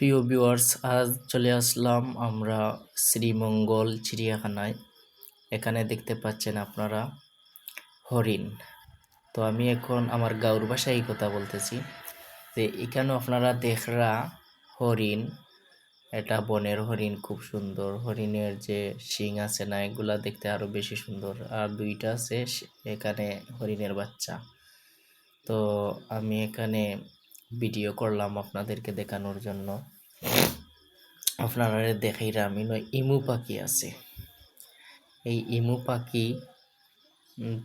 প্রিয় ভিউয়ার্স, আজ চলে আসলাম আমরা শ্রীমঙ্গল চিড়িয়াখানায়। এখানে দেখতে পাচ্ছেন আপনারা হরিণ। তো আমি এখন আমার গাঁওর ভাষায় কথা বলতেছি যে এখানেও আপনারা দেখরা হরিণ। এটা বনের হরিণ, খুব সুন্দর। হরিণের যে শিং আছে না, এগুলা দেখতে আরো বেশি সুন্দর। আর দুইটা আছে এখানে হরিণের বাচ্চা। তো আমি এখানে ভিডিও করলাম আপনাদেরকে দেখানোর জন্য। আপনারা দেখাইরা আমি নয় ইমু পাখি আছে। এই ইমু পাখি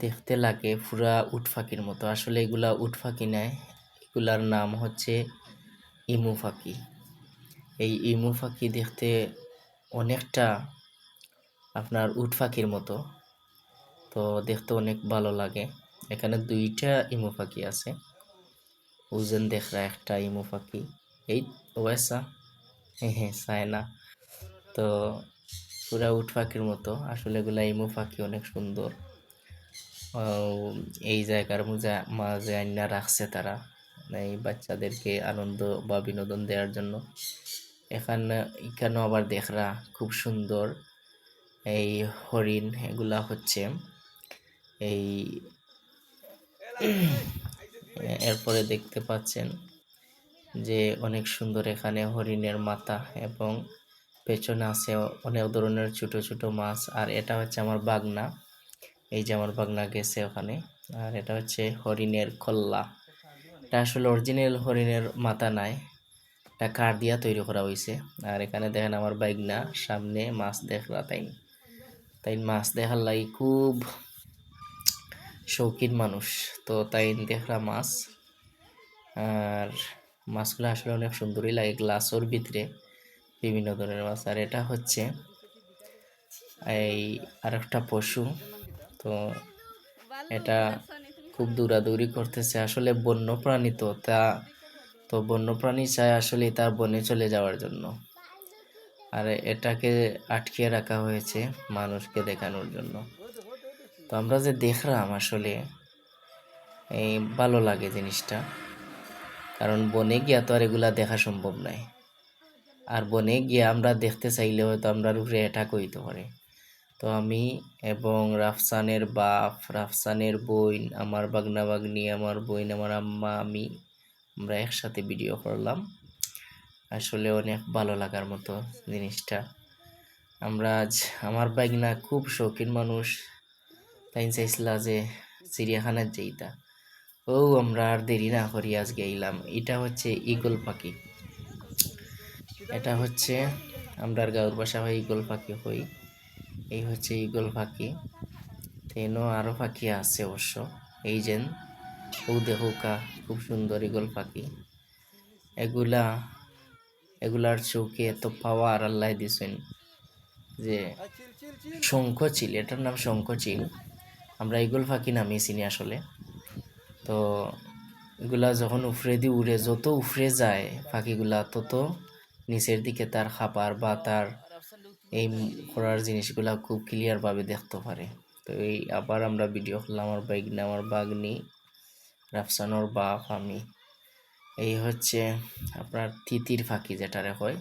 দেখতে লাগে পুরা উট পাখির মতো। আসলে এগুলা উট পাখি নয়, এগুলার নাম হচ্ছে ইমু পাখি। এই ইমু পাখি দেখতে অনেকটা আপনার উট পাখির মতো, তো দেখতে অনেক ভালো লাগে। এখানে দুইটা ইমু পাখি আছে, ওজন দেখরা একটা ইমু পাখি। এই ওয়েসা হ্যাঁ চায় না। তো পুরা উট পাখির মতো। আসলে এগুলা ইমু পাখি, অনেক সুন্দর। এই জায়গার মাঝে আইনা রাখছে তারা এই বাচ্চাদেরকে আনন্দ বা বিনোদন দেওয়ার জন্য। এখানেও আবার দেখরা খুব সুন্দর এই হরিণ। এগুলা হচ্ছে এই এরপরে দেখতে পাচ্ছেন যে অনেক সুন্দর এখানে হরিণের মাথা, এবং পেছনে আছে অনেক ধরনের ছোট ছোট মাছ। আর এটা হচ্ছে আমার বাগনা, এই যে আমার বাগনা গেছে ওখানে। আর এটা হচ্ছে হরিণের খল্লা। এটা আসলে অরিজিনাল হরিণের মাথা নাই, এটা কাঠ দিয়া তৈরি করা হয়েছে। আর এখানে দেখেন আমার বাগনা সামনে মাছ দেখলা, তাই মাছ দেখার লাগি খুব শৌখিন মানুষ। তো তাই দেখলা মাছ, আর মাছগুলো আসলে অনেক সুন্দরই লাগে গ্লাসের ভিতরে, বিভিন্ন ধরনের মাছ। আর এটা হচ্ছে এই আরেকটা পশু। তো এটা খুব দৌড়াদৌড়ি করতেছে। আসলে বন্যপ্রাণী, তো বন্যপ্রাণী চায় আসলে তার বনে চলে যাওয়ার জন্য। আর এটাকে আটকিয়ে রাখা হয়েছে মানুষকে দেখানোর জন্য। তো আমরা যে দেখলাম, আসলে এই ভালো লাগে জিনিসটা, কারণ বনে গিয়া তো আর এগুলা দেখা সম্ভব নয়। আর বনে গিয়া আমরা দেখতে চাইলে হয়তো আমরা উপরে অ্যাটাক হইতে পারে। তো আমি এবং রাফসানের বাপ, রাফসানের বোন, আমার বাগনা বাগনি, আমার বোন, আমার আম্মা, আমরা একসাথে ভিডিও করলাম। আসলে অনেক ভালো লাগার মতো জিনিসটা। আমরা আজ, আমার বাগনা খুব শৌখিন মানুষ, তাই চাইছিলা যে চিড়িয়াখানার যেইটা। আমরা আর দেরি না করি আজ গেলাম। এটা হচ্ছে ঈগল পাখি। এটা হচ্ছে আমরা গাঁওর বাসা হয় ঈগল পাখি হই। এই হচ্ছে ঈগল পাখি। তেনও আরো পাখি আছে অবশ্য। এই যেন ও দেখুকা, খুব সুন্দর ঈগল পাখি। এগুলার চোখে এত পাওয়ার আল্লাহ দিছেন যে শঙ্খচিল, এটার নাম শঙ্খচিল। আমরা ঈগল পাখি নামে চিনি আসলে। তো এগুলা যখন উফরে দিয়ে উড়ে, যত উফরে যায় পাখিগুলা, তত নিচের দিকে তার খাবার বা তার এই করার জিনিসগুলা খুব ক্লিয়ার ভাবে দেখতে পারে। তো এই আবার আমরা ভিডিও করলাম, আমার বাইক, আমার বাগনি, রাফসানোর বাপ, আমি। এই হচ্ছে আপনার তিতির পাখি যেটারে হয়,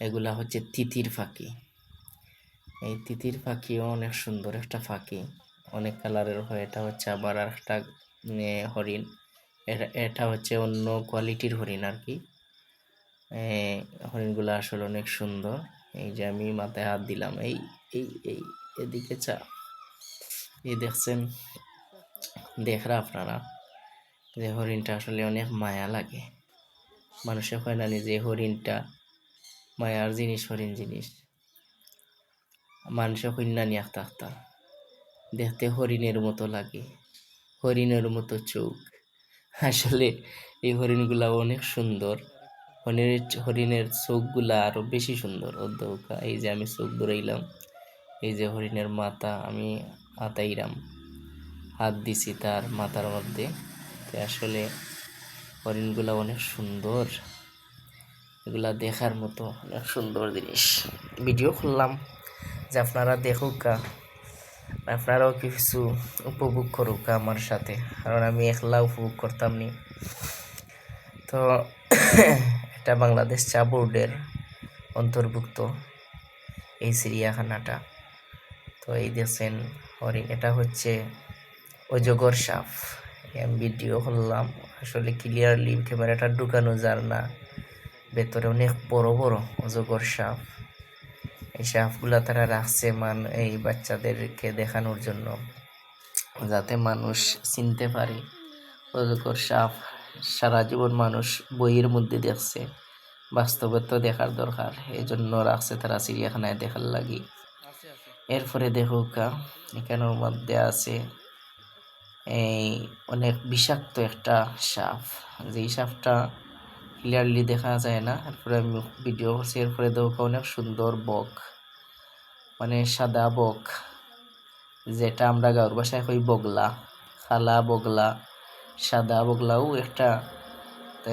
এগুলা হচ্ছে তিতির পাখি। এই তিতির পাখিও অনেক সুন্দর একটা পাখি, অনেক কালারের হয়। এটা হচ্ছে আবার আর একটা হরিণ। এটা হচ্ছে অন্য কোয়ালিটির হরিণ আর কি। হরিণগুলো আসলে অনেক সুন্দর। এই যে আমি মাথায় হাত দিলাম, এই এই এই এদিকে এই দেখছেন, দেখরা আপনারা যে হরিণটা আসলে অনেক মায়া লাগে। মানুষে হয় না যে হরিণটা মায়ার জিনিস, হরিণ জিনিস মানুষে কন্যা নিয়ে আঁকতা দেখতে হরিণের মতো লাগে, হরিণের মতো চোখ। আসলে এই হরিণগুলা অনেক সুন্দর। হরিণের চোখগুলা আরো বেশি সুন্দর। এই যে আমি চোখ ধরাইলাম, এই যে হরিণের মাথা আমি আতাইরাম, হাত দিছি তার মাথার মধ্যে। তো আসলে হরিণগুলা অনেক সুন্দর, এগুলা দেখার মতো অনেক সুন্দর জিনিস। ভিডিও করলাম যে আপনারা দেখুকা, আপনারাও কিছু উপভোগ করুক আমার সাথে, কারণ আমি একলা উপভোগ করতাম নি। তো এটা বাংলাদেশ চা বোর্ডের অন্তর্ভুক্ত এই চিড়িয়াখানাটা। তো এই দেখছেন হরিণ, এটা হচ্ছে অজগর সাপ। আমি ভিডিও করলাম, আসলে ক্লিয়ারলি ক্যামেরাটা ঢুকানো যার না, ভেতরে অনেক বড় বড় অজগর সাপ। এই সাপগুলা তারা রাখছে এই বাচ্চাদেরকে দেখানোর জন্য, যাতে মানুষ চিনতে পারে। অজগর সাপ সারা জীবন মানুষ বইয়ের মধ্যে দেখছে, বাস্তবে তো দেখার দরকার, এই জন্য রাখছে তারা চিড়িয়াখানায় দেখার লাগি। এরপরে দেখুকা এখানের মধ্যে আছে এই অনেক বিষাক্ত একটা সাপ, যেই সাপটা ক্লিয়ারলি দেখা যায় না। এরপরে আমি ভিডিও করছি। এরপরে দেখুকা অনেক সুন্দর বক, মানে সাদা বক, যেটা আমরা গাঁর ভাষায় কই বগলা, খালা বগলা, সাদা বগলাও একটা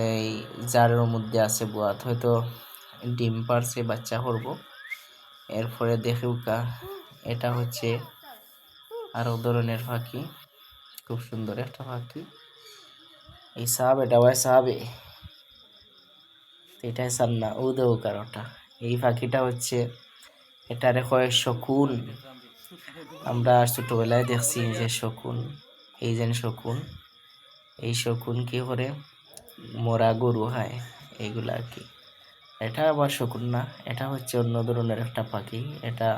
এই জারের মধ্যে আছে বুয়াত, হয়তো ডিম পারছে, বাচ্চা করব। এরপরে দেখুকা এটা হচ্ছে আরো ধরনের পাখি, খুব সুন্দর একটা পাখি। এই সাপ, এটা হয় সাবে, এটাই সার না, ও দেও কারোটা। এই পাখিটা হচ্ছে, এটারে কয় শকুন। আমরা ছোটবেলায় দেখছি যে শকুন, এই যে শকুন, এই শকুন কি করে মরা গরু খায়, এইগুলা আর কি। এটা আবার শকুন না, এটা হচ্ছে অন্য ধরনের একটা পাখি। এটা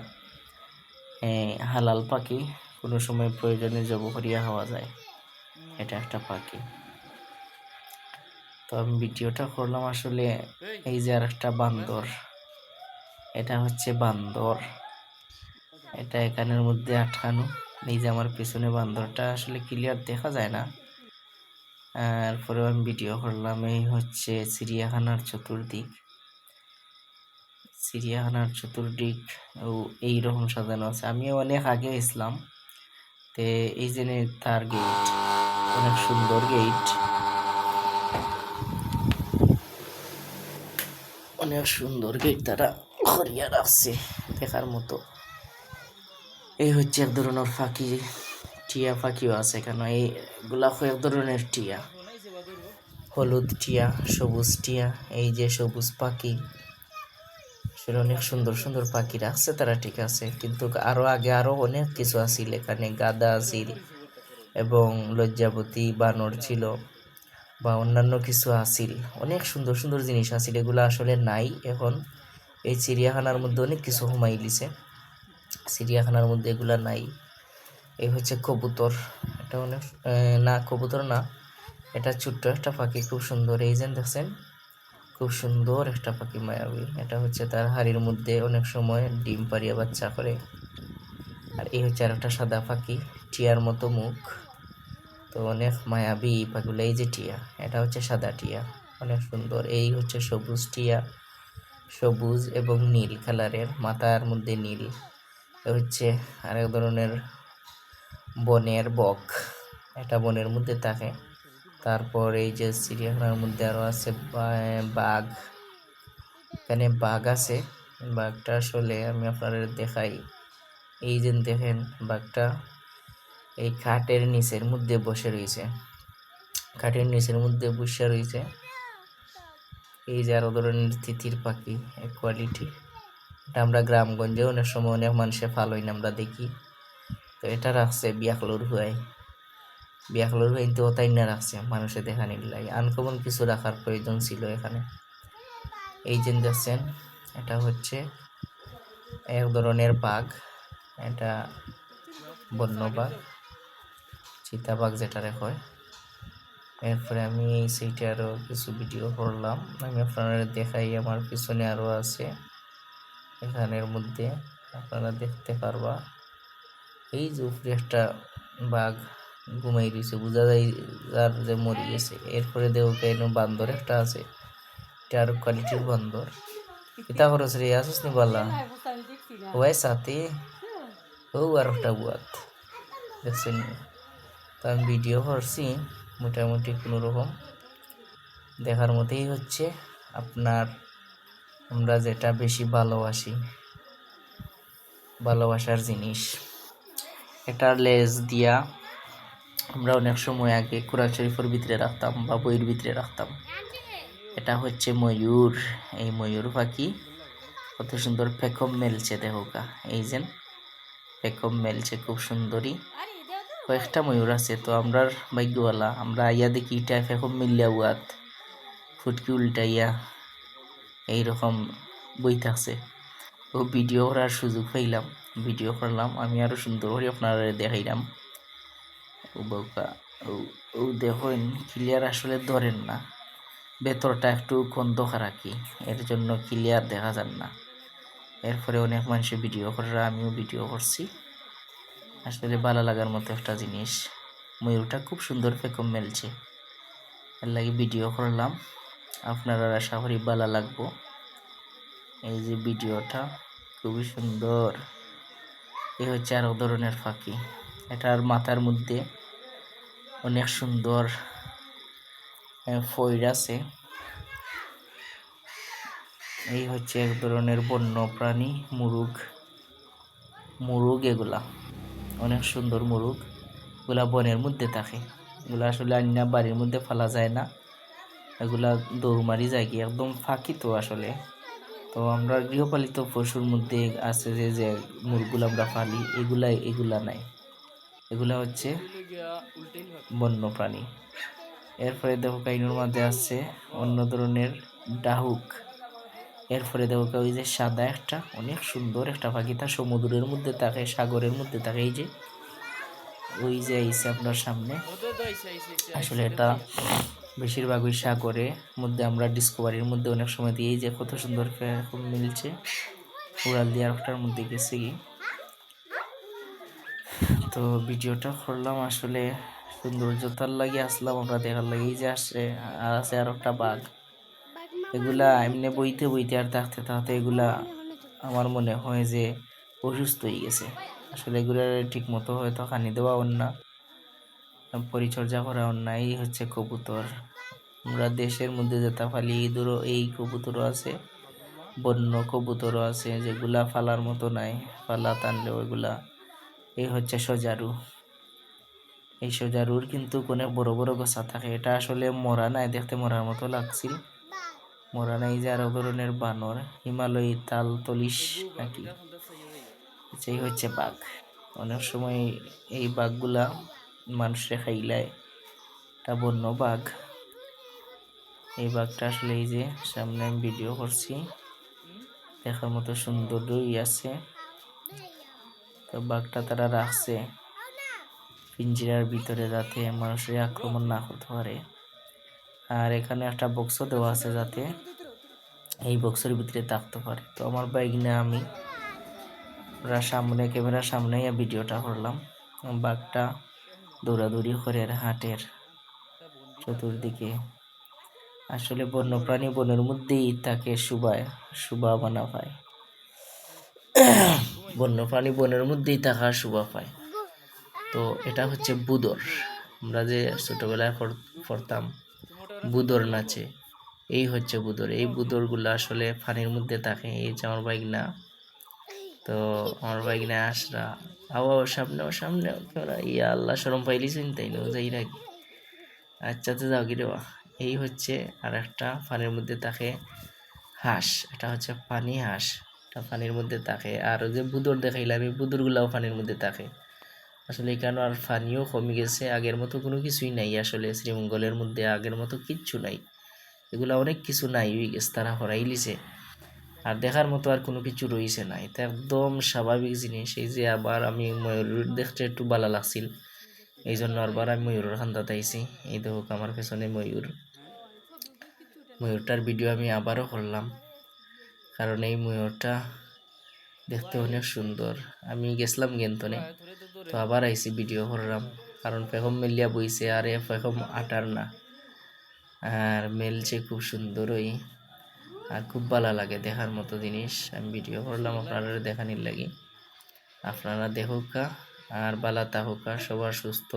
হালাল পাখি, কোনো সময় প্রয়োজনে জব করিয়া খাওয়া যায়, এটা একটা পাখি। তো আমি ভিডিওটা করলাম আসলে। এই যে আর একটা বান্দর, এটা হচ্ছে বান্দর, এটা এখানের মধ্যে আটকানো। এই যে আমার পিছনে বান্দরটা, আসলে ক্লিয়ার দেখা যায় না। এরপরেও আমি ভিডিও করলাম। এই হচ্ছে চিড়িয়াখানার চতুর্দিক, চিড়িয়াখানার চতুর্দিক এইরকম সাজানো আছে। আমিও অনেক আগে ইসলাম, তে এই যে তার গেট, অনেক সুন্দর গেট, অনেক সুন্দর গেট তারা করিয়া রাখছে দেখার মতো। এই হচ্ছে এক ধরনের পাখি, টিয়া পাখিও আছে এখানে। এইগুলা এক ধরনের টিয়া, হলুদ টিয়া, সবুজ টিয়া। এই যে সবুজ পাখি, সেটা অনেক সুন্দর সুন্দর পাখি রাখছে তারা, ঠিক আছে। কিন্তু আরো আগে আরো অনেক কিছু আছিল এখানে, গাদা আছিল এবং লজ্জাবতী বানর ছিল বা অন্যান্য কিছু আছিল, অনেক সুন্দর সুন্দর জিনিস আছিল। এগুলো আসলে নাই এখন। এই চিড়িয়াখানার মধ্যে অনেক কিছু হুমাই দিছে, চিড়িয়াখানার মধ্যে এগুলা নাই। এই হচ্ছে কবুতর, এটা অনেক না কবুতর না, এটা ছোট্ট একটা পাখি, খুব সুন্দর। এই যে দেখছেন, খুব সুন্দর একটা পাখি, মায়াবী। এটা হচ্ছে তার হাড়ির মধ্যে অনেক সময় ডিম পারিয়া বাচ্চা করে। আর এই হচ্ছে আর একটা সাদা পাখি, টিয়ার মতো মুখ, তো অনেক মায়াবী পাখিগুলো। এই যে টিয়া, এটা হচ্ছে সাদা টিয়া, অনেক সুন্দর। এই হচ্ছে সবুজ টিয়া, সবুজ এবং নীল কালারের, মাথার মধ্যে নীল। হচ্ছে আরেক ধরনের বনের বক, এটা বনের মধ্যে থাকে। তারপর এই যে চিড়িয়াখানার মধ্যে আরো আছে বাঘ, এখানে বাঘ আছে। বাঘটা আসলে আমি আপনাদের দেখাই। এই যে দেখেন বাঘটা এই খাটের নিচের মধ্যে বসে রয়েছে, খাটের নিচের মধ্যে বসে রয়েছে। এই যে আরো ধরনের তিতির পাখি, এক কোয়ালিটি। এটা আমরা গ্রামগঞ্জে অনেক সময় অনেক মানুষে ফালই না, আমরা দেখি। তো এটা রাখছে বিয়াকলোর হুয়াই, বিয়াকলোর হুয়াই তো তাই না রাখছে মানুষে দেখা নিলাই, আনকমন কিছু রাখার প্রয়োজন ছিল এখানে। এই যে দেখছেন, এটা হচ্ছে এক ধরনের বাঘ, এটা বন্য বাঘ, চিতাবাঘ যেটারে হয়। এরপরে আমি এই সাইটে আরো কিছু ভিডিও করলাম, আমি আপনারা দেখাই। আমার পিছনে আরো আছে, এখানের মধ্যে আপনারা দেখতে পারবা। এই যে উপরে একটা বাঘ ঘুমাই রয়েছে, বোঝা যায় আর যে মরে গেছে। এরপরে দেখো কেন বান্দর একটা আছে, এটা আরো কোয়ালিটির বান্দর। কিতা খরচ রে আসুস নি বলা ওয়াই সাথে ও আর একটা বুয়াত দেখছেন। তো আমি ভিডিও করছি মোটামুটি কোনো রকম দেখার মতোই হচ্ছে। আপনার আমরা যেটা বেশি ভালোবাসি, ভালোবাসার জিনিস, এটার লেজ দিয়া আমরা অনেক সময় আগে কোরআন শরীফের ভিতরে রাখতাম বা বইয়ের ভিতরে রাখতাম। এটা হচ্ছে ময়ূর। এই ময়ূর পাখি কত সুন্দর পেখম মেলছে, দেখোকা এই যে পেখম মেলছে খুব সুন্দরী। কয়েকটা ময়ূর আছে, তো আমরার ভাগ্যওয়ালা, আমরা আইয়া দেখি এটা পেখম মিললিয়া উয়াত ফুটকি উল্টাইয়া এইরকম বই থাকছে। ও ভিডিও করার সুযোগ পাইলাম, ভিডিও করলাম, আমি আরো সুন্দর করে আপনারা দেখাইলাম। ও বউকা ও দেখেন ক্লিয়ার আসলে ধরেন না, ভেতরটা একটু গন্ধ রাখি, এর জন্য ক্লিয়ার দেখা যান না। এরপরে অনেক মানুষ ভিডিও করে, আমিও ভিডিও করছি। আসলে ভালো লাগার মতো একটা জিনিস, ময়ূরটা খুব সুন্দর পেখম মেলছে, এর লাগে ভিডিও করলাম। আপনারা আশা করি ভালো লাগবো। এই যে ভিডিওটা খুবই সুন্দর। এই হচ্ছে আরো ধরনের পাখি, এটার মাথার মধ্যে অনেক সুন্দর ফইর আছে। এই হচ্ছে এক ধরনের বন্য প্রাণী, মুরুগ এগুলা অনেক সুন্দর মুরুগ। এগুলা বনের মধ্যে থাকে, এগুলা আসলে আন্না বাড়ির মধ্যে ফেলা যায় না, এগুলা দৌড়মারি যায় কি একদম ফাঁকি। তো আসলে তো আমরা গৃহপালিত পশুর মধ্যে আছে যে মুরগুলো আমরা পালি, এগুলা নাই, এগুলা হচ্ছে বন্য প্রাণী। এরপরে দেখো কাইনুর মাঝে আছে অন্য ধরনের ডাহুক। এরপরে দেখো ওই যে সাদা একটা অনেক সুন্দর একটা পাখি, তা সমুদ্রের মধ্যে থাকে, সাগরের মধ্যে থাকে। এই যে ওই যে আইসে আপনার সামনে, আসলে এটা বেশিরভাগ ওই সাগরের মধ্যে আমরা ডিসকভারির মধ্যে অনেক সময় দিয়ে, যে কত সুন্দর মিলছে। উড়াল দিয়ে আরেকটার মধ্যে গেছে কি, তো ভিডিওটা করলাম আসলে সৌন্দর্যতার লাগে আসলাম আমরা দেখার লাগে। এই যে আছে আর একটা বাঘ, এগুলা এমনি বইতে বইতে আর থাকতে থাকতে এগুলা আমার মনে হয় যে অসুস্থ হয়ে গেছে। আসলে এগুলো ঠিক মতো হয়তো খানি দেওয়া না, পরিচর্যা করা না। এই হচ্ছে কবুতর, আমরা দেশের মধ্যে যেটা ফালি এই কবুতরও আছে, বন্য কবুতরও আছে যেগুলা ফালার মতো নাই, ফালা টানলেও এগুলা। এই হচ্ছে সজারু, এই সজারুর কিন্তু অনেক বড় বড় গোছা থাকে, এটা আসলে মরা নাই, দেখতে মরার মতো লাগছিল, মরা নাই। যে আরো ধরনের বানর, হিমালয়ী তাল তলিশ নাকি, সেই হচ্ছে বাঘ। অনেক সময় এই বাঘগুলা মানুষে খাইলায়, এটা বন্য বাঘ। এই বাঘটা আসলে এই যে সামনে আমি ভিডিও করছি, দেখার মতো সৌন্দর্যই আছে। তো বাঘটা তারা রাখছে পিঞ্জিরার ভিতরে যাতে মানুষের আক্রমণ না করতে পারে। আর এখানে একটা বক্সও দেওয়া আছে যাতে এই বক্সের ভিতরে থাকতে পারে। তো আমার বাইক নিয়ে আমি সামনে ক্যামেরার সামনে ভিডিওটা করলাম। বাঘটা দৌড়াদৌড়ি করে হাটের চতুর্দিকে। আসলে বন্যপ্রাণী বনের মধ্যেই তাকে শুভা বানা পায়, বন্যপ্রাণী বনের মধ্যেই থাকার শোভা পায়। তো এটা হচ্ছে বুদর, আমরা যে ছোটবেলায় পড়তাম বুদর নাচে, এই হচ্ছে বুদর। এই বুদরগুলো আসলে পানির মধ্যে থাকে। এই যে আমার বাইক না, তো আমার বাইক না আসরা আবার সামনে ইয়া আল্লাহ শরম পাইলি চিন্তাই নো যাই নাকি। আচ্ছা তো যাও কি দেওয়া। এই হচ্ছে আর একটা পানির মধ্যে থাকে হাঁস, এটা হচ্ছে পানি হাঁস, এটা পানির মধ্যে থাকে। আর যে বুদর দেখাইলাম, এই বুদরগুলাও পানির মধ্যে থাকে। আসলে এখানে আর পানিও কমে গেছে, আগের মতো কোনো কিছুই নাই। আসলে শ্রীমঙ্গলের মধ্যে আগের মতো কিচ্ছু নাই, এগুলা অনেক কিছু নাই হয়ে গেছে, তারা হরাই লিছে। আর দেখার মতো আর কোনো কিছু রয়েছে না, এটা একদম স্বাভাবিক জিনিস। এই যে আবার আমি ময়ূর দেখতে একটু ভালো লাগছিল, এই জন্য আবার আমি ময়ূরের খান্দাতে আইছি। এই দেখো আমার পেছনে ময়ূরটার ভিডিও আমি আবারও করলাম, কারণ এই ময়ূরটা দেখতে অনেক সুন্দর। আমি গেছিলাম গেন্তনে, তো আবার আইসি ভিডিও করলাম, কারণ পেখম মেলিয়া বইছে আর এ পেখম আটার না, আর মেলছে খুব সুন্দরই, আর খুব ভালো লাগে দেখার মতো জিনিস। আমি ভিডিও করলাম আপনারা দেখানির লাগি। আপনারা দেখুকা আর বালা তাহুকা, সবার সুস্থ